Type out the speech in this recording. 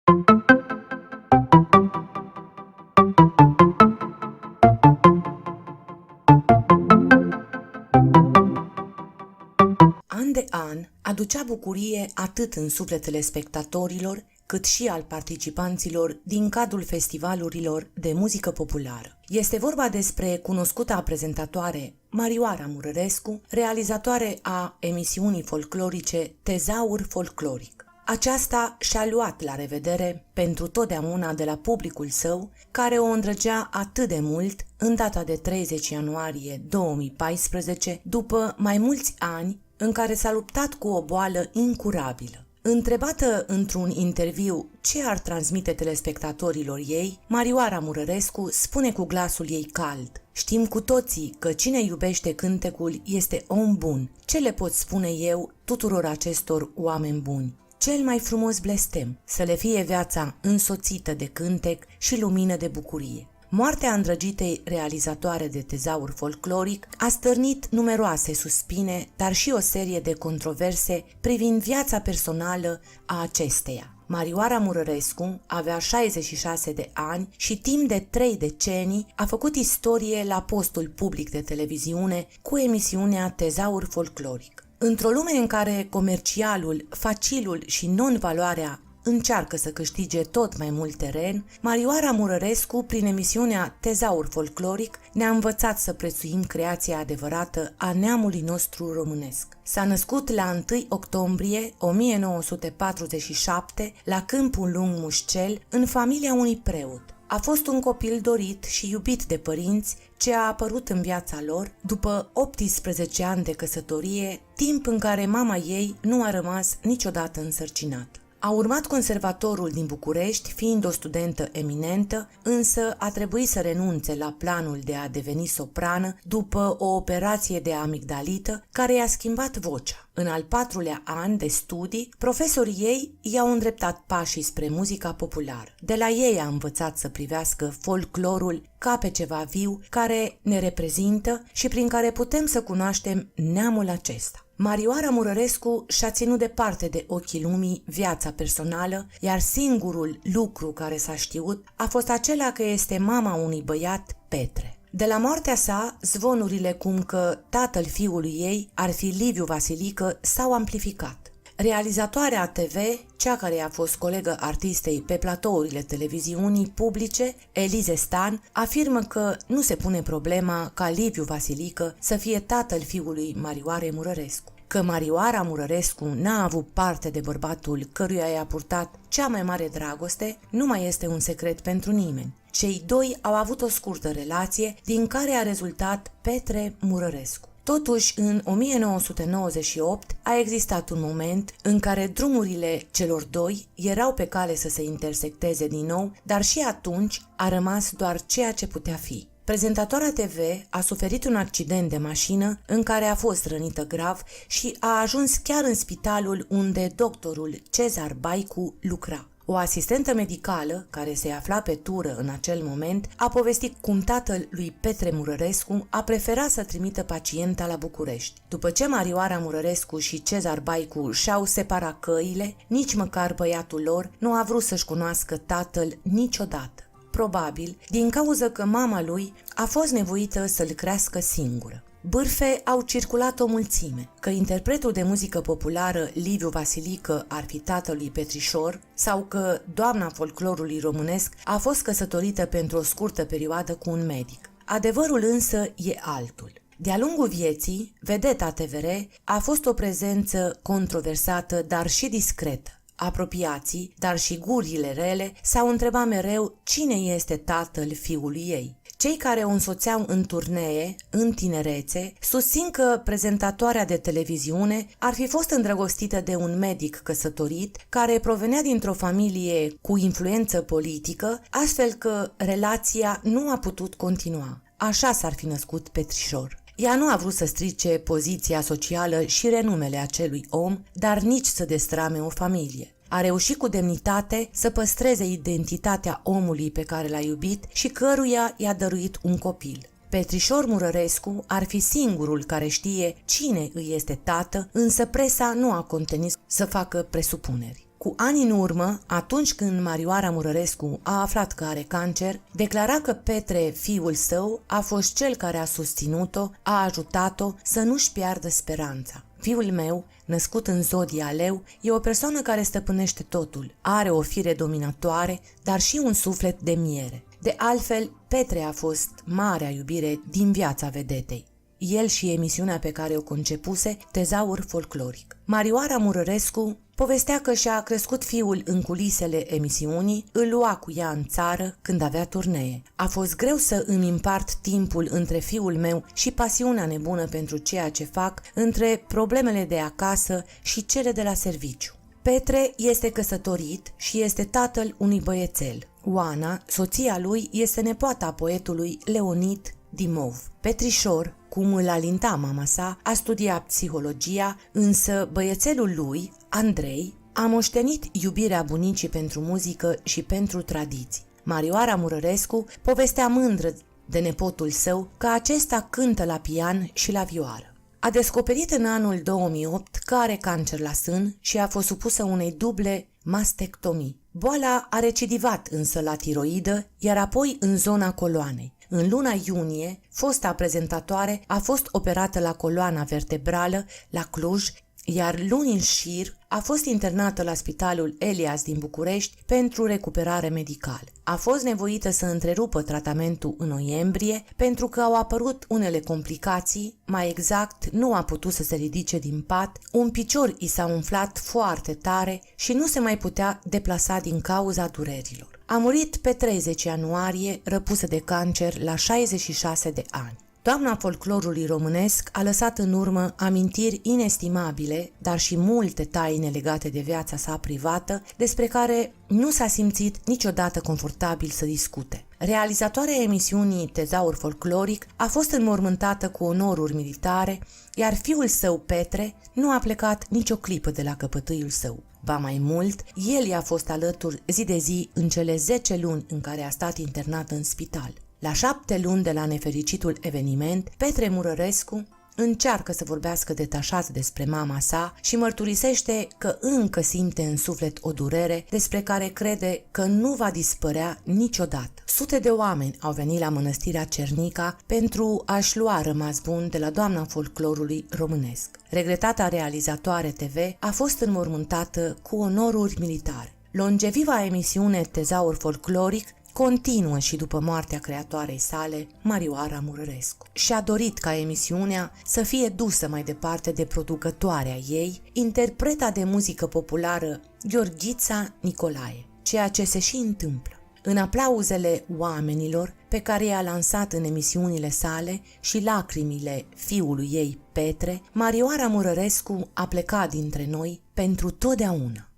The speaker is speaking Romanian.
An de an aducea bucurie atât în sufletele spectatorilor, cât și al participanților din cadrul festivalurilor de muzică populară. Este vorba despre cunoscuta prezentatoare Marioara Murărescu, realizatoare a emisiunii folclorice Tezaur Folcloric. Aceasta și-a luat la revedere pentru totdeauna de la publicul său, care o îndrăgea atât de mult în data de 30 ianuarie 2014, după mai mulți ani în care s-a luptat cu o boală incurabilă. Întrebată într-un interviu ce ar transmite telespectatorilor ei, Marioara Murărescu spune cu glasul ei cald: "Știm cu toții că cine iubește cântecul este om bun. Ce le pot spune eu tuturor acestor oameni buni? Cel mai frumos blestem, să le fie viața însoțită de cântec și lumină de bucurie." Moartea îndrăgitei realizatoare de Tezaur Folcloric a stârnit numeroase suspine, dar și o serie de controverse privind viața personală a acesteia. Marioara Murărescu avea 66 de ani și timp de 3 decenii a făcut istorie la postul public de televiziune cu emisiunea Tezaur Folcloric. Într-o lume în care comercialul, facilul și non-valoarea încearcă să câștige tot mai mult teren, Marioara Murărescu, prin emisiunea Tezaur Folcloric, ne-a învățat să prețuim creația adevărată a neamului nostru românesc. S-a născut la 1 octombrie 1947 la Câmpul Lung Mușcel, în familia unui preot. A fost un copil dorit și iubit de părinți, ce a apărut în viața lor după 18 ani de căsătorie, timp în care mama ei nu a rămas niciodată însărcinată. A urmat conservatorul din București, fiind o studentă eminentă, însă a trebuit să renunțe la planul de a deveni soprană după o operație de amigdalită care i-a schimbat vocea. În al 4-lea an de studii, profesorii ei i-au îndreptat pașii spre muzica populară. De la ei a învățat să privească folclorul ca pe ceva viu care ne reprezintă și prin care putem să cunoaștem neamul acesta. Marioara Murărescu și-a ținut departe de ochii lumii viața personală, iar singurul lucru care s-a știut a fost acela că este mama unui băiat, Petre. De la moartea sa, zvonurile cum că tatăl fiului ei ar fi Liviu Vasilică s-au amplificat. Realizatoarea TV, cea care a fost colegă artistei pe platourile televiziunii publice, Elize Stan, afirmă că nu se pune problema ca Liviu Vasilică să fie tatăl fiului Marioarei Murărescu. Că Marioara Murărescu n-a avut parte de bărbatul căruia i-a purtat cea mai mare dragoste nu mai este un secret pentru nimeni. Cei doi au avut o scurtă relație din care a rezultat Petre Murărescu. Totuși, în 1998 a existat un moment în care drumurile celor doi erau pe cale să se intersecteze din nou, dar și atunci a rămas doar ceea ce putea fi. Prezentatoarea TV a suferit un accident de mașină în care a fost rănită grav și a ajuns chiar în spitalul unde doctorul Cezar Baicu lucra. O asistentă medicală, care se afla pe tură în acel moment, a povestit cum tatăl lui Petre Murărescu a preferat să trimită pacienta la București. După ce Marioara Murărescu și Cezar Baicu și-au separat căile, nici măcar băiatul lor nu a vrut să-și cunoască tatăl niciodată. Probabil din cauza că mama lui a fost nevoită să-l crească singură. Bârfe au circulat o mulțime, că interpretul de muzică populară Liviu Vasilică ar fi tatăl lui Petrișor sau că doamna folclorului românesc a fost căsătorită pentru o scurtă perioadă cu un medic. Adevărul însă e altul. De-a lungul vieții, vedeta TVR a fost o prezență controversată, dar și discretă. Apropiații, dar și gurile rele s-au întrebat mereu cine este tatăl fiului ei. Cei care o însoțeau în turnee, în tinerețe, susțin că prezentatoarea de televiziune ar fi fost îndrăgostită de un medic căsătorit care provenea dintr-o familie cu influență politică, astfel că relația nu a putut continua. Așa s-ar fi născut Petrișor. Ea nu a vrut să strice poziția socială și renumele acelui om, dar nici să destrame o familie. A reușit cu demnitate să păstreze identitatea omului pe care l-a iubit și căruia i-a dăruit un copil. Petrișor Murărescu ar fi singurul care știe cine îi este tată, însă presa nu a contenit să facă presupuneri. Cu ani în urmă, atunci când Marioara Murărescu a aflat că are cancer, declara că Petre, fiul său, a fost cel care a susținut-o, a ajutat-o să nu-și piardă speranța. Fiul meu, născut în zodia Leu, e o persoană care stăpânește totul, are o fire dominatoare, dar și un suflet de miere. De altfel, Petre a fost marea iubire din viața vedetei. El și emisiunea pe care o concepuse, Tezaur Folcloric. Marioara Murărescu povestea că și-a crescut fiul în culisele emisiunii, îl lua cu ea în țară când avea turnee. A fost greu să îmi împart timpul între fiul meu și pasiunea nebună pentru ceea ce fac, între problemele de acasă și cele de la serviciu. Petre este căsătorit și este tatăl unui băiețel. Oana, soția lui, este nepoata poetului Leonid Dimov. Petrișor, cum îl alinta mama sa, a studiat psihologia, însă băiețelul lui, Andrei, a moștenit iubirea bunicii pentru muzică și pentru tradiții. Marioara Murărescu povestea mândră de nepotul său că acesta cântă la pian și la vioară. A descoperit în anul 2008 că are cancer la sân și a fost supusă unei duble mastectomii. Boala a recidivat însă la tiroidă, iar apoi în zona coloanei. În luna iunie, fosta prezentatoare a fost operată la coloana vertebrală la Cluj, iar luni în șir a fost internată la Spitalul Elias din București pentru recuperare medicală. A fost nevoită să întrerupă tratamentul în noiembrie pentru că au apărut unele complicații, mai exact nu a putut să se ridice din pat, un picior i s-a umflat foarte tare și nu se mai putea deplasa din cauza durerilor. A murit pe 30 ianuarie, răpusă de cancer la 66 de ani. Doamna folclorului românesc a lăsat în urmă amintiri inestimabile, dar și multe taine legate de viața sa privată, despre care nu s-a simțit niciodată confortabil să discute. Realizatoarea emisiunii Tezaur Folcloric a fost înmormântată cu onoruri militare, iar fiul său, Petre, nu a plecat nicio clipă de la căpătâiul său. Ba mai mult, el i-a fost alături zi de zi în cele 10 luni în care a stat internat în spital. La 7 luni de la nefericitul eveniment, Petre Murărescu încearcă să vorbească detașat despre mama sa și mărturisește că încă simte în suflet o durere despre care crede că nu va dispărea niciodată. Sute de oameni au venit la mănăstirea Cernica pentru a-și lua rămas bun de la doamna folclorului românesc. Regretata realizatoare TV a fost înmormântată cu onoruri militare. Longeviva emisiune Tezaur Folcloric continuă și după moartea creatoarei sale, Marioara Murărescu. Și-a dorit ca emisiunea să fie dusă mai departe de producătoarea ei, interpreta de muzică populară Gheorghița Nicolae, ceea ce se și întâmplă. În aplauzele oamenilor pe care i-a lansat în emisiunile sale și lacrimile fiului ei, Petre, Marioara Murărescu a plecat dintre noi pentru totdeauna.